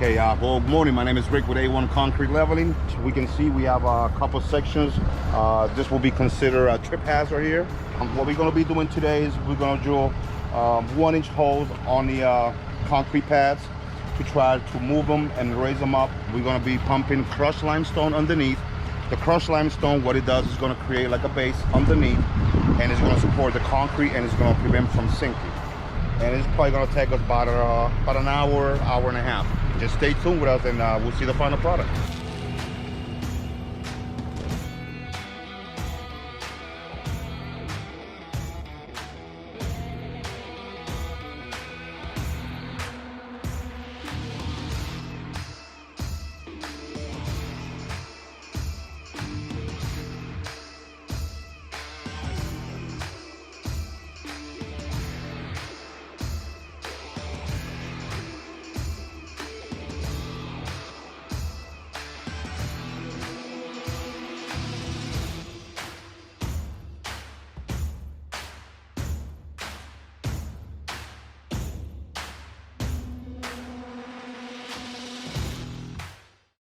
Okay, well, good morning. My name is Rick with A1 Concrete Leveling. We can see we have a couple sections. This will be considered a trip hazard here. What we're going to be doing today is we're going to drill 1-inch holes on the concrete pads to try to move them and raise them up. We're going to be pumping crushed limestone underneath. The crushed limestone, what it does is going to create like a base underneath, and it's going to support the concrete and it's going to prevent from sinking. And it's probably going to take us about an hour, hour and a half. Just stay tuned with us and we'll see the final product.